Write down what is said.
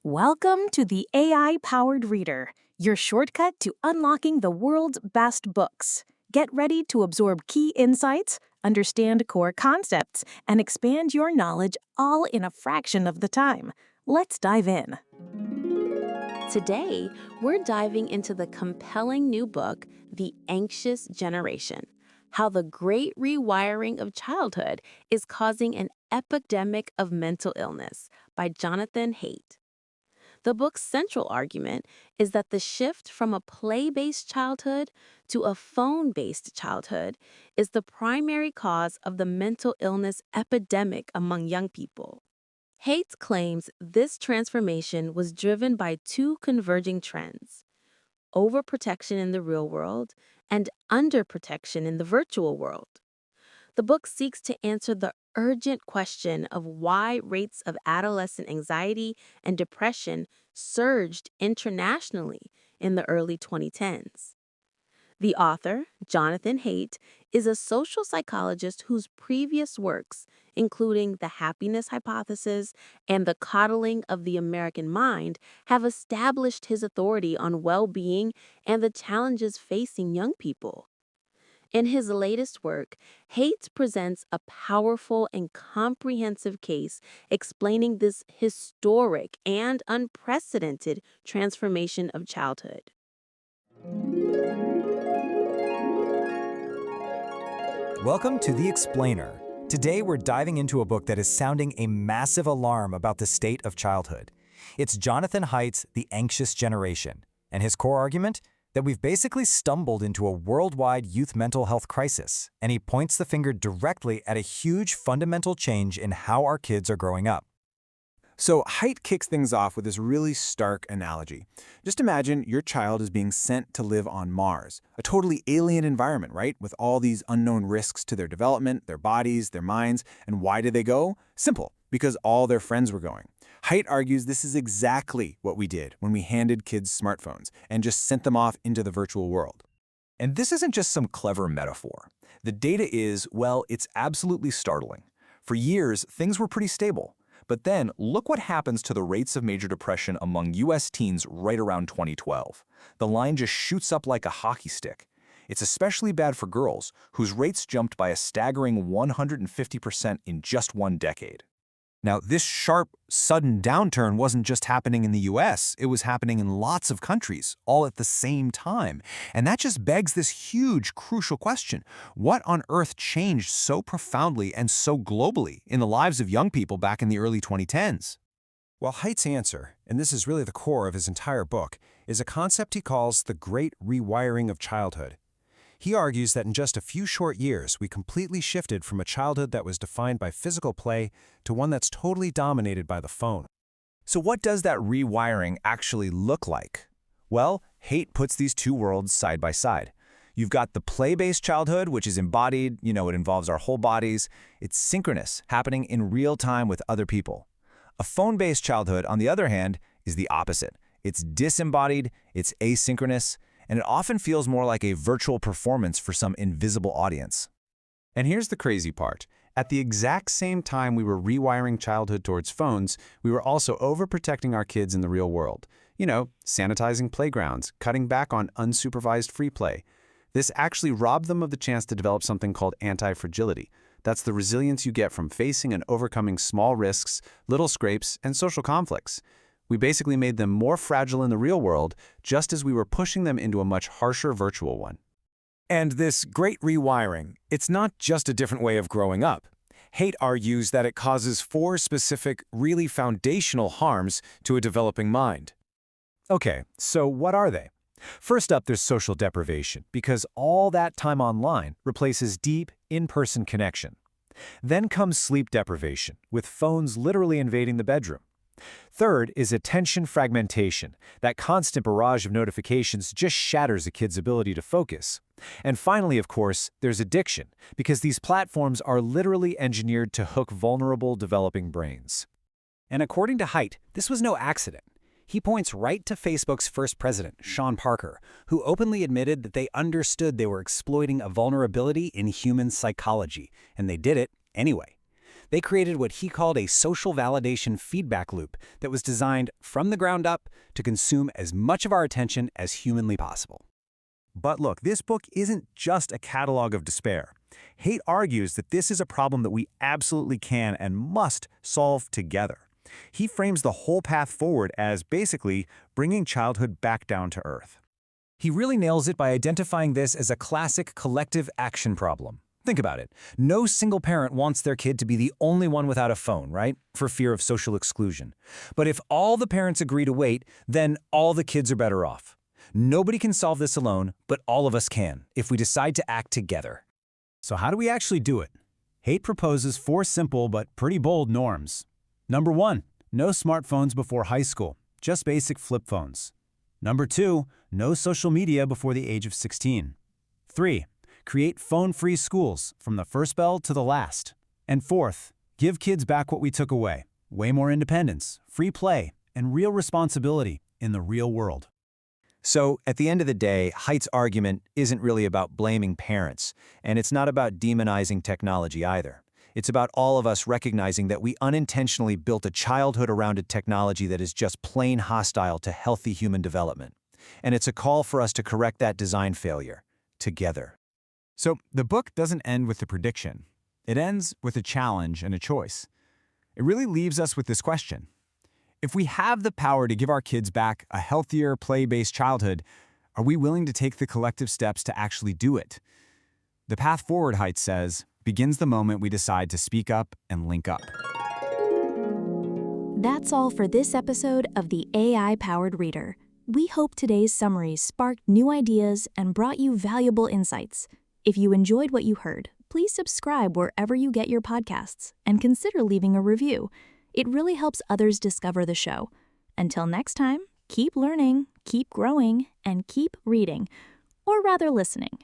Welcome to the AI-powered reader, your shortcut to unlocking the world's best books. Get ready to absorb key insights, understand core concepts, and expand your knowledge all in a fraction of the time. Let's dive in. Today, we're diving into the compelling new book, The Anxious Generation: How the Great Rewiring of Childhood is Causing an Epidemic of Mental Illness by Jonathan Haidt. The book's central argument is that the shift from a play-based childhood to a phone-based childhood is the primary cause of the mental illness epidemic among young people. Haidt claims this transformation was driven by two converging trends: overprotection in the real world and underprotection in the virtual world. The book seeks to answer the urgent question of why rates of adolescent anxiety and depression surged internationally in the early 2010s. The author, Jonathan Haidt, is a social psychologist whose previous works, including The Happiness Hypothesis and The Coddling of the American Mind, have established his authority on well-being and the challenges facing young people. In his latest work, Haidt presents a powerful and comprehensive case explaining this historic and unprecedented transformation of childhood. Welcome to The Explainer. Today we're diving into a book that is sounding a massive alarm about the state of childhood. It's Jonathan Haidt's The Anxious Generation, and his core argument? That we've basically stumbled into a worldwide youth mental health crisis, and he points the finger directly at a huge fundamental change in how our kids are growing up. So Haidt kicks things off with this really stark analogy. Just imagine your child is being sent to live on Mars, a totally alien environment, right? With all these unknown risks to their development, their bodies, their minds. And why did they go? Simple, because all their friends were going. Haidt argues this is exactly what we did when we handed kids smartphones and just sent them off into the virtual world. And this isn't just some clever metaphor. The data is, well, it's absolutely startling. For years, things were pretty stable. But then, look what happens to the rates of major depression among U.S. teens right around 2012. The line just shoots up like a hockey stick. It's especially bad for girls, whose rates jumped by a staggering 150% in just one decade. Now, this sharp, sudden downturn wasn't just happening in the US, it was happening in lots of countries, all at the same time. And that just begs this huge, crucial question. What on earth changed so profoundly and so globally in the lives of young people back in the early 2010s? Well, Haidt's answer, and this is really the core of his entire book, is a concept he calls the Great Rewiring of Childhood. He argues that in just a few short years, we completely shifted from a childhood that was defined by physical play to one that's totally dominated by the phone. So what does that rewiring actually look like? Well, Haidt puts these two worlds side by side. You've got the play-based childhood, which is embodied, it involves our whole bodies. It's synchronous, happening in real time with other people. A phone-based childhood, on the other hand, is the opposite. It's disembodied, it's asynchronous, and it often feels more like a virtual performance for some invisible audience. And here's the crazy part. At the exact same time we were rewiring childhood towards phones, we were also overprotecting our kids in the real world. Sanitizing playgrounds, cutting back on unsupervised free play. This actually robbed them of the chance to develop something called anti-fragility. That's the resilience you get from facing and overcoming small risks, little scrapes, and social conflicts. We basically made them more fragile in the real world, just as we were pushing them into a much harsher virtual one. And this great rewiring, it's not just a different way of growing up. Haidt argues that it causes four specific, really foundational harms to a developing mind. Okay, so what are they? First up, there's social deprivation, because all that time online replaces deep, in-person connection. Then comes sleep deprivation, with phones literally invading the bedroom. Third is attention fragmentation. That constant barrage of notifications just shatters a kid's ability to focus. And finally, of course, there's addiction, because these platforms are literally engineered to hook vulnerable, developing brains. And according to Haidt, this was no accident. He points right to Facebook's first president, Sean Parker, who openly admitted that they understood they were exploiting a vulnerability in human psychology, and they did it anyway. They created what he called a social validation feedback loop that was designed from the ground up to consume as much of our attention as humanly possible. But look, this book isn't just a catalog of despair. Haidt argues that this is a problem that we absolutely can and must solve together. He frames the whole path forward as basically bringing childhood back down to earth. He really nails it by identifying this as a classic collective action problem. Think about it. No single parent wants their kid to be the only one without a phone, right? For fear of social exclusion. But if all the parents agree to wait, then all the kids are better off. Nobody can solve this alone, but all of us can, if we decide to act together. So how do we actually do it? Haidt proposes 4 simple but pretty bold norms. Number 1, no smartphones before high school, just basic flip phones. Number 2, no social media before the age of 16. 3, create phone-free schools from the first bell to the last. And 4th, give kids back what we took away, way more independence, free play, and real responsibility in the real world. So, at the end of the day, Haidt's argument isn't really about blaming parents, and it's not about demonizing technology either. It's about all of us recognizing that we unintentionally built a childhood around a technology that is just plain hostile to healthy human development. And it's a call for us to correct that design failure, together. So the book doesn't end with a prediction. It ends with a challenge and a choice. It really leaves us with this question. If we have the power to give our kids back a healthier, play-based childhood, are we willing to take the collective steps to actually do it? The path forward, Haidt says, begins the moment we decide to speak up and link up. That's all for this episode of the AI-Powered Reader. We hope today's summaries sparked new ideas and brought you valuable insights. If you enjoyed what you heard, please subscribe wherever you get your podcasts and consider leaving a review. It really helps others discover the show. Until next time, keep learning, keep growing, and keep reading, or rather listening.